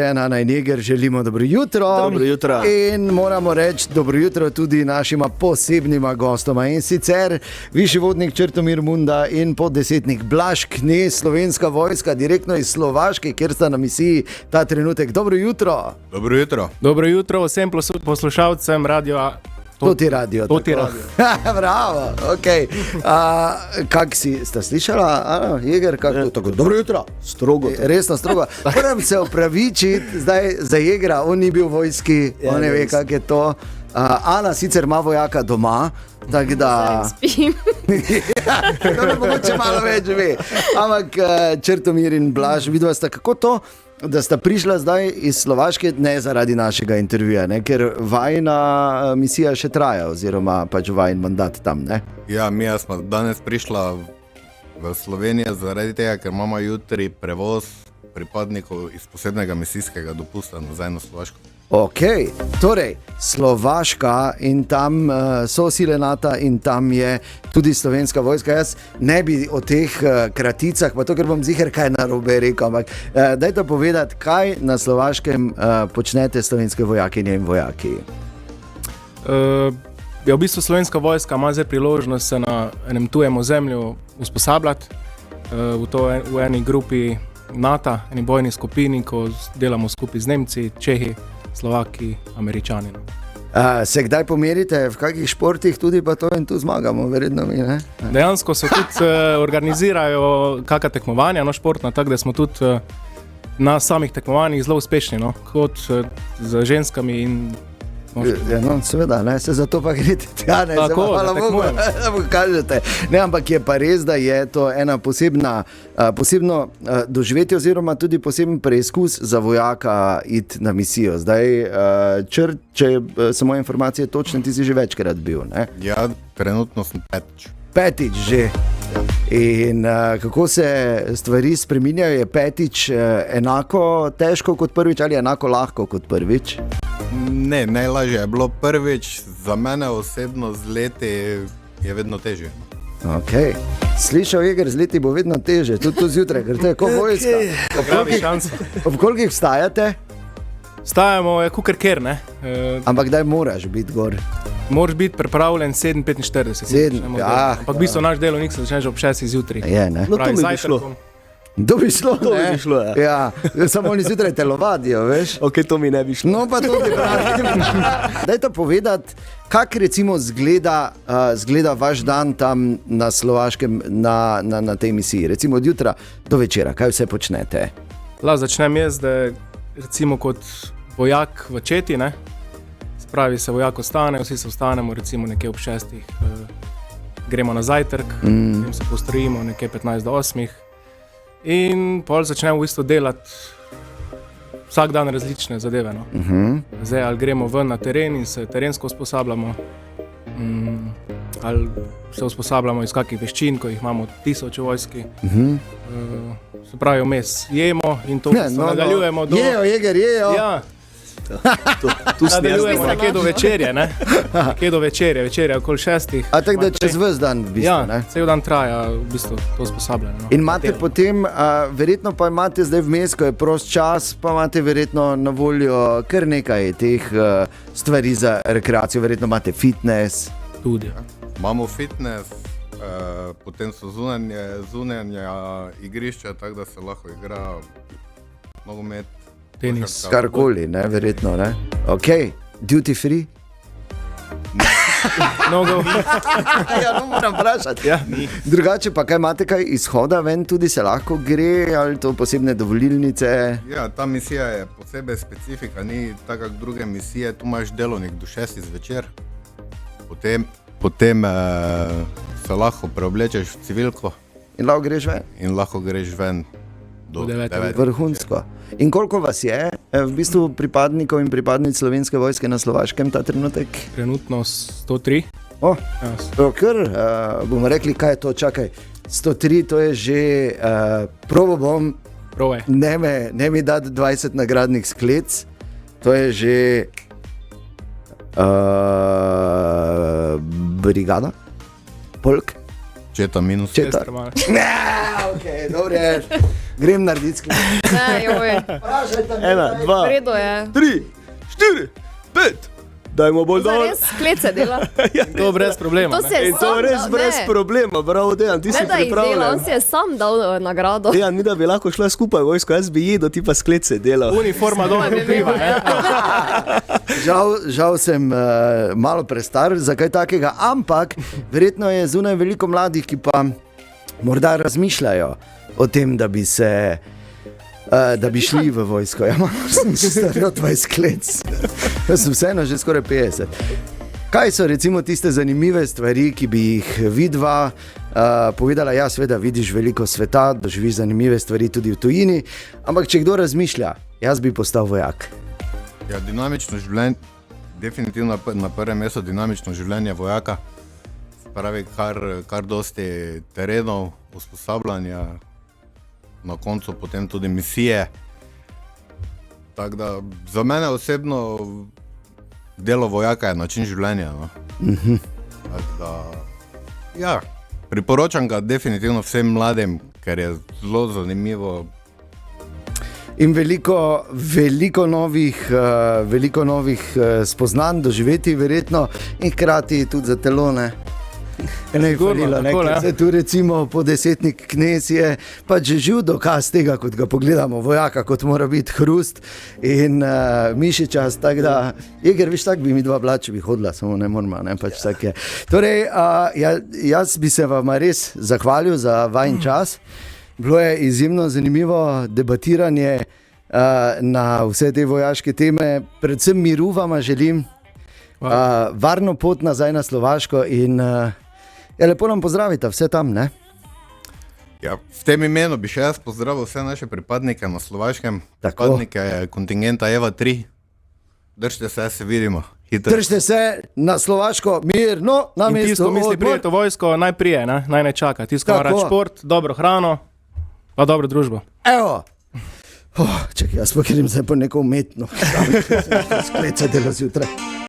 Ana in Jeger želimo dobro jutro. Dobro jutro. In moramo reči dobro jutro tudi našima posebnima gostoma. In sicer višji vodnik Črtomir Munda in poddesetnik Blaž Knez, Slovenska vojska, direktno iz Slovaške, kjer sta na misiji ta trenutek. Dobro jutro. Dobro jutro. Dobro jutro vsem poslušalcem radio. To ti radio. Bravo, ok. Kak si, sta slišala, Ana, Jeger, kako to? Dobro jutro. Strogo. Resno strogo. Moram se opravičiti zdaj za Jegera, on ni bil v vojski, on ne ve, kak je to. Ana sicer ima vojaka doma, tako da... Spim. Ja, mogoče malo več ve. Ampak Črtomir in Blaž, vidva sta kako to, da sta prišla zdaj iz Slovaške, ne zaradi našega intervjuja, ne? Ker vajna misija še traja, oziroma pač vajn mandat tam, ne? Ja, mi smo danes prišla v Slovenijo zaradi tega, ker imamo jutri prevoz pripadnikov iz posebnega misijskega dopusta nazaj na Slovaško. Ok, torej Slovaška in tam so sile NATO in tam je tudi Slovenska vojska. Jaz ne bi o teh kraticah, pa to, ker bom ziher kaj narobe rekel, ampak dajte povedati, kaj na Slovaškem počnete slovenske vojakinje in vojaki. V bistvu Slovenska vojska ima zdaj priložnost se na enem tujem ozemlju usposabljati v eni grupi NATO, eni bojni skupini, ko delamo skupaj z Nemci, Čehi, Slovaki, Američani. Se kdaj pomerite, v kakih športih tudi pa to in tu zmagamo, verjetno mi, ne? Dejansko se tudi organizirajo kakšna tekmovanja, športna, tako da smo tudi na samih tekmovanjih zelo uspešni, kot z ženskami in Ja, no, seveda, ne, se zato pa greste tja, ne, tako, hvala Bogu, da pokažete. Ne, ampak je pa res, da je to ena posebno doživetje oziroma tudi poseben preizkus za vojaka iti na misijo. Zdaj, če so moje informacije točne, ti si že večkrat bil, ne? Ja, trenutno sem petič. Petič že. In kako se stvari spreminjajo, je petič enako težko kot prvič ali enako lahko kot prvič? Ne, najlažje je bilo prvič, za mene osebno z leti je vedno težje. Ok, slišal Jeger, z leti bo vedno težje, tudi to zjutraj, ker to je kot vojska. Ob kolikih vstajate? Vstajamo, je kukar ker, ne? Ampak kdaj moraš biti gor? Moraš biti pripravljen 7:45. Ampak v bistvu naš delovnik se začne že ob 6 zjutraj. Je, ne? No, to mi bi šlo. To bi šlo, ja. Samo oni zjutraj telovadijo, veš? Ok, to mi ne bi šlo. No, pa to ti pravim. Dajte povedati, kak recimo zgleda vaš dan tam na Slovaškem, na tej misiji? Recimo od jutra do večera, kaj vse počnete? Začnem jaz, da recimo kot vojak v četi, ne? Spravi se vojak ostane, vsi se ostanemo recimo nekje ob 6, gremo na zajtrk, potem se postrojimo nekje 15 do 8 in pol začnemo v bistvu delati vsak dan različne zadeve. No? Zdaj ali gremo ven na teren in se terensko usposabljamo, ali se usposabljamo iz kakih veščin, ko jih imamo 1000 v vojski. Se pravi vmes jemo in to nadaljujemo do... Jejo, Jeger, jejo! Ja. Nadaljujemo nekje do večerje, ne? Nekje do večerje, okoli 6. A tako da čez ves dan v bistvu, ne? Ja, cel dan traja v bistvu to usposabljanje. No? In imate potem, verjetno pa imate zdaj vmes, ko je prost čas, pa imate verjetno na voljo kar nekaj teh stvari za rekreacijo, verjetno imate fitness. Tudi. Imamo fitness, potem so zunanja igrišča, tako da se lahko igra nogomet. Tenis. Karkoli, ne, verjetno, ne. Ok, duty free? Mnogo. Ja, no moram vprašati. Ja, ni. Drugače pa kaj imate kaj izhoda ven, tudi se lahko gre, ali to posebne dovolilnice? Ja, ta misija je posebej specifika, ni tako kot druge misije, tu imaš delovnik do 6 zvečer, potem se lahko preoblečeš v civilko. In lahko greš ven? Do 9. Vrhunsko. In koliko vas je v bistvu pripadnikov in pripadnic Slovenske vojske na Slovaškem ta trenutek? Trenutno 103. Kar bomo rekli, kaj je to, čakaj. 103, to je že, probom, ne mi dati 20 nagradnih sklec, to je že brigada, polk. Četa minus. Ne, ok, dobro je. Grem narediti sklec. Ne, joj, 1, 2, v redu je. 3, 4, 5. Dajmo bolj To dol. res sklece dela. To brez problema. To ne. se je In to sam res dal, brez ne. problema, bravo, Dejan, ti si Ne, da jih dela, on pripravljen. si je sam dal nagrado. Dejan, mi da bi lahko šla skupaj v vojsko, jaz bi jedel, ti pa sklece delal. Uniforma dobro bi vpliva. ne. Žal sem malo prestar za kaj takega, ampak verjetno je zunaj veliko mladih, ki pa morda razmišljajo o tem, da bi se. Da bi šli v vojsko. Ja, malo sem se staril 20 let. Jaz sem vseeno že skoraj 50. Kaj so recimo tiste zanimive stvari, ki bi jih vidva povedala? Ja, seveda vidiš veliko sveta, doživiš zanimive stvari tudi v tujini, ampak če kdo razmišlja, jaz bi postal vojak. Ja, dinamično življenje, definitivno na prvem mestu dinamično življenje vojaka. Se pravi, kar dosti terenov, usposabljanja, na koncu potem tudi misije. Tako da za mene osebno delo vojaka je način življenja. No. Tako da, ja, priporočam ga definitivno vsem mladim, ker je zelo zanimivo. In veliko novih spoznanj doživeti verjetno in hkrati tudi za telo, ne? Ne, Sigurno, falilo, ne, tako, ker ja. se tu recimo podesetnik knez je pač že živ dokaz tega, kot ga pogledamo, vojaka, kot mora biti hrust in mišičast, tako da, Jeger, viš, tak bi mi dva bila, če bi hodila, samo ne moramo, ne, pač tak je. Torej, jaz bi se vam res zahvalil za vajen čas, bilo je izjemno zanimivo debatiranje na vse te vojaške teme, predvsem miru vama želim, varno pot nazaj na Slovaško in lepo nam pozdravite vse tam, ne? Ja, v tem imenu bi še jaz pozdravil vse naše pripadnike na Slovaškem, Tako. pripadnike kontingenta EVA 3. Držite se vidimo. Hitro. Držite se na Slovaško, mirno, na In mestu. tisto misli odmor. prijeti v vojsko, naj prije, naj ne čaka. Tisto ima Tako. rad šport, dobro hrano, pa dobro družbo. Evo. Čakaj, jaz pa grem zdaj po neko umetno. Sklece delo zjutraj.